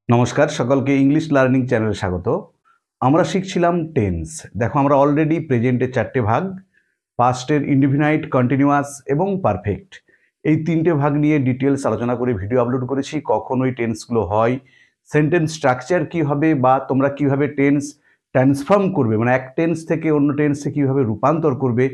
নমস্কার সকলকে English learning চ্যানেলে স্বাগত। আমরা শিখছিলাম টেন্স। দেখো আমরা অলরেডি প্রেজেন্টের চারটে ভাগ, পাস্টের ইনডিফিনাইট, কন্টিনিউয়াস এবং পারফেক্ট, এই তিনটে ভাগ নিয়ে ডিটেলস আলোচনা করে ভিডিও আপলোড করেছি। কখন ওই টেন্সগুলো হয়, সেন্টেন্স স্ট্রাকচার কী হবে, বা তোমরা কীভাবে টেন্স ট্রান্সফর্ম করবে, মানে এক টেন্স থেকে অন্য টেন্সে কীভাবে রূপান্তর করবে,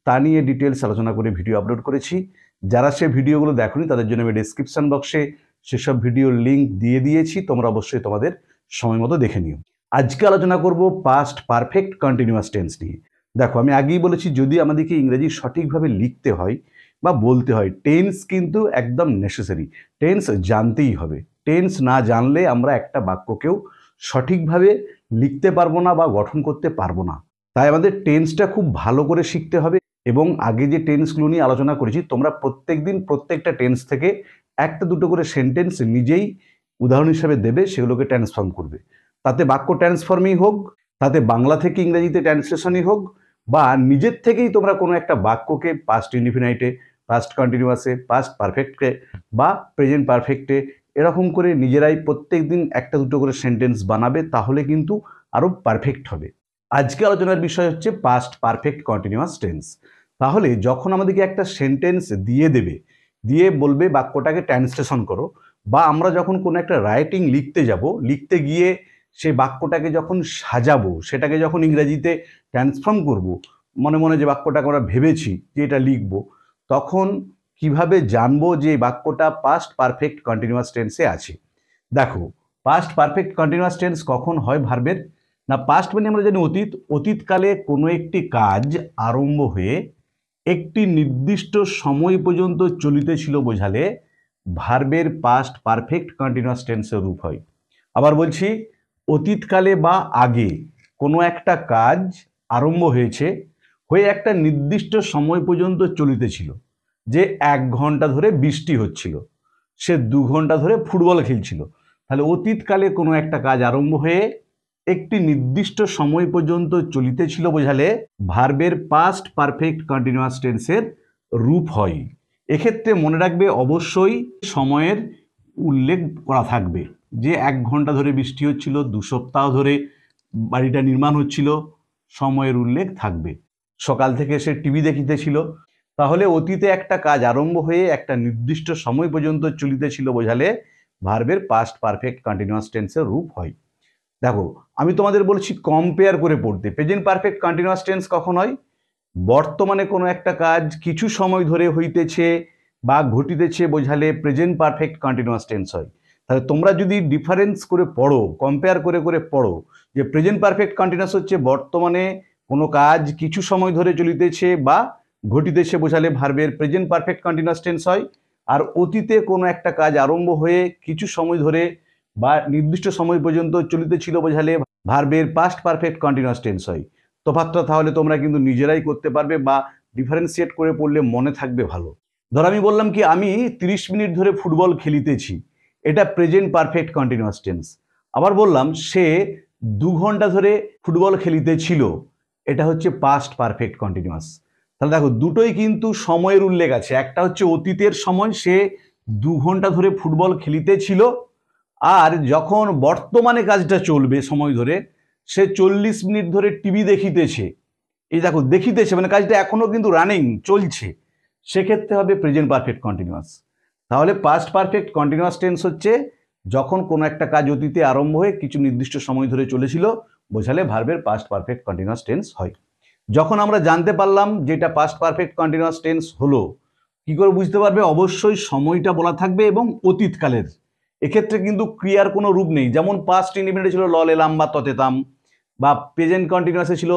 তা নিয়ে ডিটেলস আলোচনা করে ভিডিও আপলোড করেছি। যারা সে ভিডিওগুলো দেখোনি তাদের জন্য আমি ডেসক্রিপশন বক্সে সেসব ভিডিওর লিঙ্ক দিয়ে দিয়েছি, তোমরা অবশ্যই তোমাদের সময় মতো দেখে নিও। আজকে আলোচনা করব পাস্ট পারফেক্ট কন্টিনিউয়াস টেন্স নিয়ে। দেখো আমি আগেই বলেছি, যদি আমাদেরকে ইংরেজি সঠিকভাবে লিখতে হয় বা বলতে হয়, টেন্স কিন্তু একদম নেসেসারি। টেন্স জানতেই হবে। টেন্স না জানলে আমরা একটা বাক্যকেও সঠিকভাবে লিখতে পারবো না বা গঠন করতে পারবো না। তাই আমাদের টেন্সটা খুব ভালো করে শিখতে হবে। এবং আগে যে টেন্সগুলো নিয়ে আলোচনা করেছি, তোমরা প্রত্যেকদিন প্রত্যেকটা টেন্স থেকে একটা দুটো করে সেন্টেন্স নিজেই উদাহরণ হিসাবে দেবে, সেগুলোকে ট্রান্সফর্ম করবে। তাতে বাক্য ট্রান্সফর্মই হোক, তাতে বাংলা থেকে ইংরেজিতে ট্রান্সলেশনই হোক, বা নিজের থেকেই তোমরা কোনো একটা বাক্যকে পাস্ট ইনডিফিনাইটে, পাস্ট কন্টিনিউয়াসে, পাস্ট পারফেক্টে বা প্রেজেন্ট পারফেক্টে এরকম করে নিজেরাই প্রত্যেক দিন একটা দুটো করে সেন্টেন্স বানাবে, তাহলে কিন্তু আরও পারফেক্ট হবে। আজকে আলোচনার বিষয় হচ্ছে পাস্ট পারফেক্ট কন্টিনিউয়াস টেন্স। তাহলে যখন আমাদেরকে একটা সেন্টেন্স দিয়ে দেবে, দিয়ে বলবে বাক্যটাকে ট্রান্সলেশন করো, বা আমরা যখন কোনো একটা রাইটিং লিখতে যাব, লিখতে গিয়ে সেই বাক্যটাকে যখন সাজাবো, সেটাকে যখন ইংরেজিতে ট্রান্সফর্ম করব, মনে মনে যে বাক্যটাকে আমরা ভেবেছি যে এটা লিখব, তখন কিভাবে জানবো যে এই বাক্যটা পাস্ট পারফেক্ট কন্টিনিউয়াস টেন্সে আছে। দেখো, পাস্ট পারফেক্ট কন্টিনিউয়াস টেন্স কখন হয় ভার্বের? না, পাস্ট মানে আমরা জানি অতীত। অতীতকালে কোনো একটি কাজ আরম্ভ হয়ে একটি নির্দিষ্ট সময় পর্যন্ত চলিতেছিল বোঝালে ভার্বের পাস্ট পারফেক্ট কন্টিনিউয়াস টেন্সের রূপ হয়। আবার বলছি, অতীতকালে বা আগে কোনো একটা কাজ আরম্ভ হয়েছে, হয়ে একটা নির্দিষ্ট সময় পর্যন্ত চলিতেছিল। যে 1 ঘন্টা ধরে বৃষ্টি হচ্ছিল, সে 2 ঘন্টা ধরে ফুটবল খেলছিল। তাহলে অতীতকালে কোনো একটা কাজ আরম্ভ হয়ে একটি নির্দিষ্ট সময় পর্যন্ত চলিতেছিল বোঝালে ভার্বের পাস্ট পারফেক্ট কন্টিনিউয়াস টেন্সের রূপ হয়। এক্ষেত্রে মনে রাখবে, অবশ্যই সময়ের উল্লেখ করা থাকবে। যে 1 ঘন্টা ধরে বৃষ্টি হচ্ছিল, 2 সপ্তাহ ধরে বাড়িটা নির্মাণ হচ্ছিল, সময়ের উল্লেখ থাকবে। সকাল থেকে সে টিভি দেখিতেছিল, তাহলে অতীতে একটা কাজ আরম্ভ হয়ে একটা নির্দিষ্ট সময় পর্যন্ত চলিতেছিল বোঝালে ভার্বের পাস্ট পারফেক্ট কন্টিনিউয়াস টেন্সের রূপ হয়। দেখো, আমি তোমাদের বলছি কম্পেয়ার করে পড়তে। প্রেজেন্ট পারফেক্ট কন্টিনিউয়াস টেন্স কখন হয়? বর্তমানে কোনো একটা কাজ কিছু সময় ধরে হইতেছে বা ঘটিতেছে বোঝালে প্রেজেন্ট পারফেক্ট কন্টিনিউয়াস টেন্স হয়। তাহলে তোমরা যদি ডিফারেন্স করে পড়ো, কম্পেয়ার করে করে পড়ো, যে প্রেজেন্ট পারফেক্ট কন্টিনিউয়াস হচ্ছে বর্তমানে কোনো কাজ কিছু সময় ধরে চলিতেছে বা ঘটিতেছে বোঝালে ভার্বের প্রেজেন্ট পারফেক্ট কন্টিনিউয়াস টেন্স হয়। আর অতীতে কোনো একটা কাজ আরম্ভ হয়ে কিছু সময় ধরে বা নির্দিষ্ট সময় পর্যন্ত চলিতেছিল বোঝালে ভার্বের পাস্ট পারফেক্ট কন্টিনিউয়াস টেন্স হয়। তফাৎটা তাহলে তোমরা কিন্তু নিজেরাই করতে পারবে, বা ডিফারেন্সিয়েট করে পড়লে মনে থাকবে ভালো। ধর আমি বললাম কি, আমি 30 মিনিট ধরে ফুটবল খেলিতেছি, এটা প্রেজেন্ট পারফেক্ট কন্টিনিউয়াস টেন্স। আবার বললাম সে 2 ঘন্টা ধরে ফুটবল খেলিতেছিল, এটা হচ্ছে পাস্ট পারফেক্ট কন্টিনিউয়াস। তাহলে দেখো, দুটোই কিন্তু সময়ের উল্লেখ আছে। একটা হচ্ছে অতীতের সময়, সে 2 ঘন্টা ধরে ফুটবল খেলিতেছিল, আর যখন বর্তমানে কাজটা চলবে সময় ধরে, সে 40 মিনিট ধরে টিভি দেখিতেছে। এই দেখো, দেখিতেছে মানে কাজটা এখনো কিন্তু রানিং চলছে, সেক্ষেত্রে হবে প্রেজেন্ট পারফেক্ট কন্টিনিউয়াস। তাহলে পাস্ট পারফেক্ট কন্টিনিউয়াস টেন্স হচ্ছে যখন কোনো একটা কাজ অতীতে আরম্ভ হয়ে কিছু নির্দিষ্ট সময় ধরে চলেছিল বোঝালে ভার্বের পাস্ট পারফেক্ট কন্টিনিউয়াস টেন্স হয়। যখন আমরা জানতে পারলাম যেটা পাস্ট পারফেক্ট কন্টিনিউয়াস টেন্স হলো, কি করে বুঝতে পারবে? অবশ্যই সময়টা বলা থাকবে এবং অতীতকালের। এক্ষেত্রে কিন্তু ক্রিয়ার কোনো রূপ নেই। যেমন পাস্ট ইনডিফিনিটে ছিল লল এলাম বা ততেতাম, বা প্রেজেন্ট কন্টিনিউয়াসে ছিল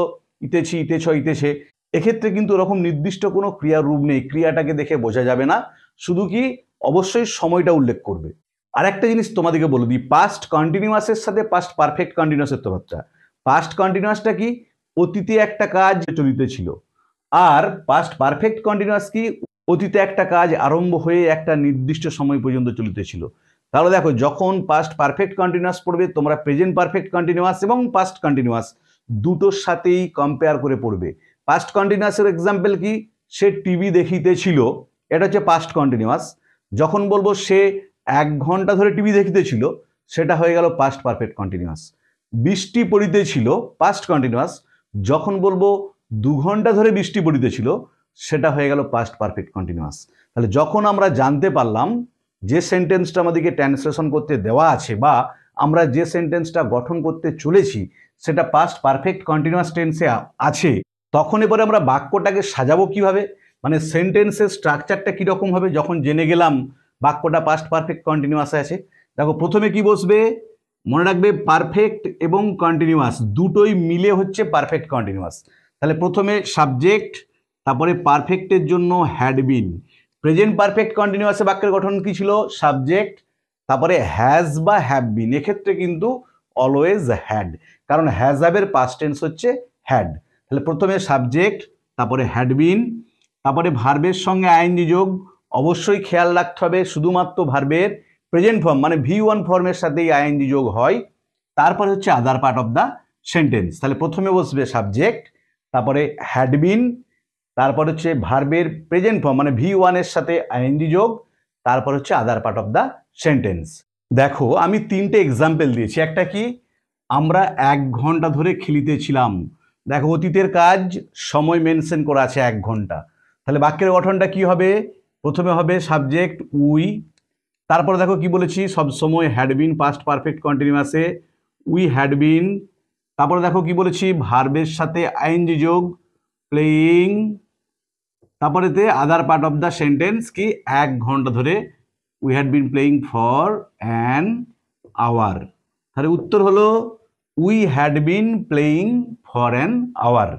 ইতেছি, ইতেছ, ইতেছে। এক্ষেত্রে কিন্তু ওরকম নির্দিষ্ট কোনো ক্রিয়ার রূপ নেই, ক্রিয়াটাকে দেখে বোঝা যাবে না, শুধু কি অবশ্যই সময়টা উল্লেখ করবে। আর একটা জিনিস তোমাদেরকে বলে দিই, পাস্ট কন্টিনিউয়াসের সাথে পাস্ট পারফেক্ট কন্টিনিউয়াসের তফাৎটা। পাস্ট কন্টিনিউয়াসটা কি? অতীতে একটা কাজ চলিতেছিল। আর পাস্ট পারফেক্ট কন্টিনিউয়াস কি? অতীতে একটা কাজ আরম্ভ হয়ে একটা নির্দিষ্ট সময় পর্যন্ত চলিতেছিল। তাহলে দেখো, যখন পাস্ট পারফেক্ট কন্টিনিউয়াস পড়বে, তোমরা প্রেজেন্ট পারফেক্ট কন্টিনিউয়াস এবং পাস্ট কন্টিনিউয়াস দুটোর সাথেই কম্পেয়ার করে পড়বে। পাস্ট কন্টিনিউয়াসের এক্সাম্পল কি? সে টিভি দেখিতেছিল, এটা হচ্ছে পাস্ট কন্টিনিউয়াস। যখন বলবো সে 1 ঘন্টা ধরে টিভি দেখিতেছিল, সেটা হয়ে গেল পাস্ট পারফেক্ট কন্টিনিউয়াস। বৃষ্টি পড়িতেছিল পাস্ট কন্টিনিউয়াস, যখন বলবো 2 ঘন্টা ধরে বৃষ্টি পড়িতেছিল সেটা হয়ে গেল পাস্ট পারফেক্ট কন্টিনিউয়াস। তাহলে যখন আমরা জানতে পারলাম যে সেন্টেন্সটা আমাদেরকে ট্রান্সলেশন করতে দেওয়া আছে বা আমরা যে সেন্টেন্সটা গঠন করতে চলেছি সেটা পাস্ট পারফেক্ট কন্টিনিউয়াস টেন্সে আছে, তখন এবারে আমরা বাক্যটাকে সাজাবো কিভাবে, মানে সেন্টেন্সের স্ট্রাকচারটা কীরকম হবে যখন জেনে গেলাম বাক্যটা পাস্ট পারফেক্ট কন্টিনিউয়াসে আছে। দেখো প্রথমে কি বসবে, মনে রাখবে পারফেক্ট এবং কন্টিনিউয়াস দুটোই মিলে হচ্ছে পারফেক্ট কন্টিনিউয়াস। তাহলে প্রথমে সাবজেক্ট, তারপরে পারফেক্টের জন্য হ্যাড বিন। প্রেজেন্ট পারফেক্ট কন্টিনিউয়াসে বাক্যের গঠন কি ছিল, সাবজেক্ট, তারপরে হ্যাজ বা হ্যাভ বিন, এক্ষেত্রে কিন্তু অলওয়েজ হ্যাড, কারণ হ্যাজ হ্যাভের পাস্ট টেন্স হচ্ছে হ্যাড। তাহলে প্রথমে সাবজেক্ট, তারপরে হ্যাড বিন, তারপরে ভার্বের সঙ্গে আইএনজি যোগ। অবশ্যই খেয়াল রাখতে হবে শুধুমাত্র ভার্বের প্রেজেন্ট ফর্ম মানে V1 ফর্মের সাথেই আইএনজি যোগ হয়। তারপরে হচ্ছে আদার পার্ট অফ দ্য সেন্টেন্স। তাহলে প্রথমে বসবে সাবজেক্ট, তারপরে হ্যাড বিন, তারপর হচ্ছে ভার্বের প্রেজেন্ট ফর্ম মানে V1 এর সাথে আইএনজি যোগ, তারপর হচ্ছে আদার পার্ট অফ দ্য সেন্টেন্স। দেখো আমি 3টে এক্সাম্পল দিয়েছি। একটা কি, আমরা 1 ঘন্টা ধরে খেলিতেছিলাম। দেখো অতীতের কাজ, সময় মেনশন করা আছে 1 ঘন্টা। তাহলে বাক্যের গঠনটা কি হবে, প্রথমে হবে সাবজেক্ট উই, তারপরে দেখো কি বলেছি সব সময় হ্যাড বিন পাস্ট পারফেক্ট কন্টিনিউয়াসে উই হ্যাড বিন, তারপরে দেখো কি বলেছি ভার্বের সাথে আইএনজি যোগ প্লেয়িং, তারপরেতে other part of the sentence কি 1 ঘন্টা ধরে we had been playing for an hour. তাহলে উত্তর হলো we had been playing for an hour,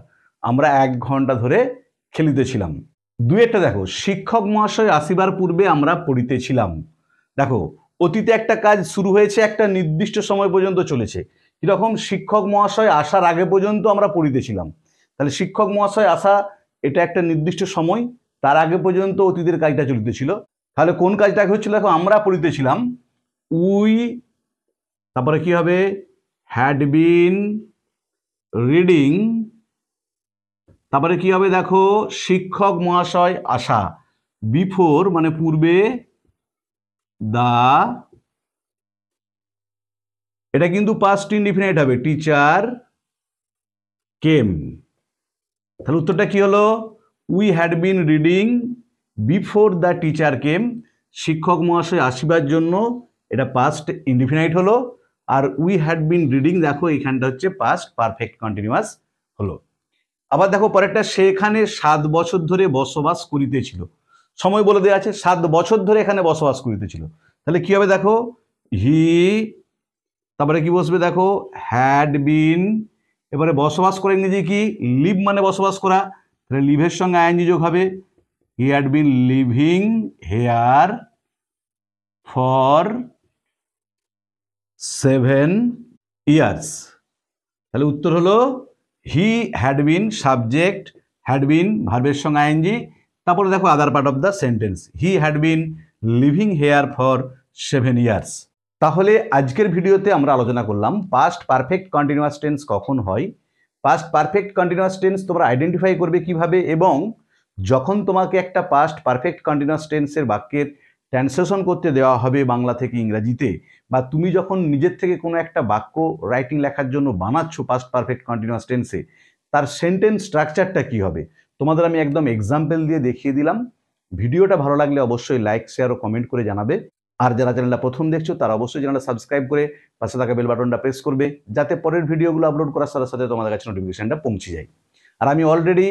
আমরা 1 ঘন্টা ধরে খেলিতেছিলাম। দুইটা দেখো শিক্ষক মহাশয় আসিবার পূর্বে আমরা পড়িতেছিলাম। দেখো অতীতে একটা কাজ শুরু হয়েছে, একটা নির্দিষ্ট সময় পর্যন্ত চলেছে। এরকম শিক্ষক মহাশয় আসার আগে পর্যন্ত আমরা পড়িতেছিলাম। তাহলে শিক্ষক মহাশয় আসা এটা একটা নির্দিষ্ট সময়, তার আগে পর্যন্ত অতীতের কাজটা চলিতেছিল। তাহলে কোন কাজটা হচ্ছিল, দেখো আমরা পড়িতেছিলাম উই, তারপরে কি হবে হ্যাড বিন রিডিং, তারপরে কি হবে দেখো শিক্ষক মহাশয় আসা, বিফোর মানে পূর্বে, দা, এটা কিন্তু পাস্ট ইনডিফিনিট হবে, টিচার কেম। তাহলে উত্তরটা কি হলো, we had been reading before the teacher came, শিক্ষক মহাশয় আসিবার জন্য এটা পাস্ট ইনডিফিনাইট হলো। আর উই হ্যাড বিন রিডিং দেখো এখানটা হচ্ছে পাস্ট পারফেক্ট কন্টিনিউয়াস হলো। আবার দেখো পরেরটা, সেখানে 7 বছর ধরে বসবাস করিতেছিল। সময় বলে দেওয়া আছে, 7 বছর ধরে এখানে বসবাস করিতেছিল। তাহলে কি হবে দেখো হি, তারপরে কি বসবে দেখো হ্যাড বিন, এবারে বসবাস করে ইংরেজি কি লিভ মানে বসবাস করা, তাহলে লিভের সঙ্গে আইএনজি যোগ হবে, he had been living here for 7 years. তাহলে উত্তর হলো he had been subject, had been ভার্বের সঙ্গে আইএনজি, তারপরে দেখো আদার part of the sentence he had been living here for 7 years. তাহলে আজকের ভিডিওতে আমরা আলোচনা করলাম পাস্ট পারফেক্ট কন্টিনিউয়াস টেন্স কখন হয়, পাস্ট পারফেক্ট কন্টিনিউয়াস টেন্স তোমরা আইডেন্টিফাই করবে কিভাবে, এবং যখন তোমাকে একটা পাস্ট পারফেক্ট কন্টিনিউয়াস টেন্সের বাক্যের ট্রান্সলেশন করতে দেওয়া হবে বাংলা থেকে ইংরাজিতে, বা তুমি যখন নিজের থেকে কোনো একটা বাক্য রাইটিং লেখার জন্য বানাচ্ছো পাস্ট পারফেক্ট কন্টিনিউয়াস টেন্সে, তার সেন্টেন্স স্ট্রাকচারটা কি হবে তোমাদের আমি একদম এক্সাম্পল দিয়ে দেখিয়ে দিলাম। ভিডিওটা ভালো লাগলে অবশ্যই লাইক শেয়ার ও কমেন্ট করে জানাবে। আর যারা চ্যানেলটা প্রথম দেখছো তারা অবশ্যই চ্যানেলটা সাবস্ক্রাইব করে পাশে থাকা বেল বাটনটা প্রেস করবে, যাতে পরের ভিডিওগুলো আপলোড করার সাথে সাথে তোমাদের কাছে নোটিফিকেশনটা পৌঁছে যায়। আর আমি অলরেডি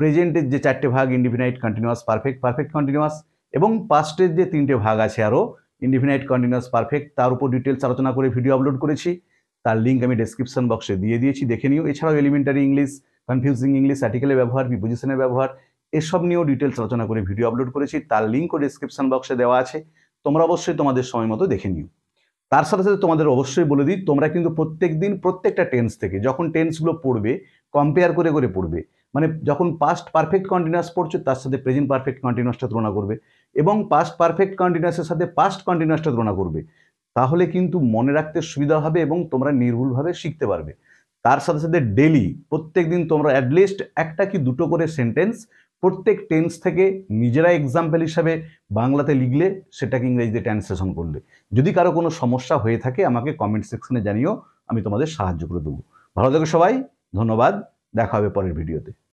প্রেজেন্টের যে 4টে ভাগ indefinite continuous perfect perfect continuous এবং পাস্টের যে 3টে ভাগ আছে আরও ইনডিফিনাইট কন্টিনিউয়াস পারফেক্ট, তার উপর ডিটেলস আলোচনা করে ভিডিও আপলোড করেছি। তার লিঙ্ক আমি ডেসক্রিপশন বক্সে দিয়ে দিয়েছি, দেখে নিও। এছাড়াও এলিমেন্টারি ইংলিশ, কনফিউজিং ইংলিশ, আর্টিকেলের ব্যবহার, প্রিপোজিশনের ব্যবহার, এসব নিয়েও ডিটেলস আলোচনা করে ভিডিও আপলোড করেছি। তার লিঙ্কও ডেসক্রিপশন বক্সে দেওয়া আছে, তোমরা অবশ্যই তোমাদের সময় মতো দেখে নিও। তার সাথে সাথে তোমাদের অবশ্যই বলে দিই, তোমরা কিন্তু প্রত্যেক দিন প্রত্যেকটা টেন্স থেকে যখন টেন্সগুলো পড়বে কম্পেয়ার করে করে পড়বে, মানে যখন পাস্ট পারফেক্ট কন্টিনিউয়াস পড়ছো তার সাথে প্রেজেন্ট পারফেক্ট কন্টিনিউয়াসটা তুলনা করবে, এবং পাস্ট পারফেক্ট কন্টিনিউয়াসের সাথে পাস্ট কন্টিনিউয়াসটা তুলনা করবে। তাহলে কিন্তু মনে রাখতে সুবিধা হবে এবং তোমরা নির্ভুলভাবে শিখতে পারবে। তার সাথে সাথে ডেলি প্রত্যেক দিন তোমরা অ্যাটলিস্ট 1টা কি 2টো করে সেন্টেন্স প্রত্যেক টেন্স থেকে নিজেরা এক্সাম্পল হিসাবে বাংলাতে লিখলে সেটাকে ইংরেজিতে ট্রান্সলেশন করলে। যদি কারো কোনো সমস্যা হয়ে থাকে আমাকে কমেন্ট সেকশনে জানিও, আমি তোমাদের সাহায্য করে দেবো। ভালো থেকো সবাই, ধন্যবাদ, দেখা হবে পরের ভিডিওতে।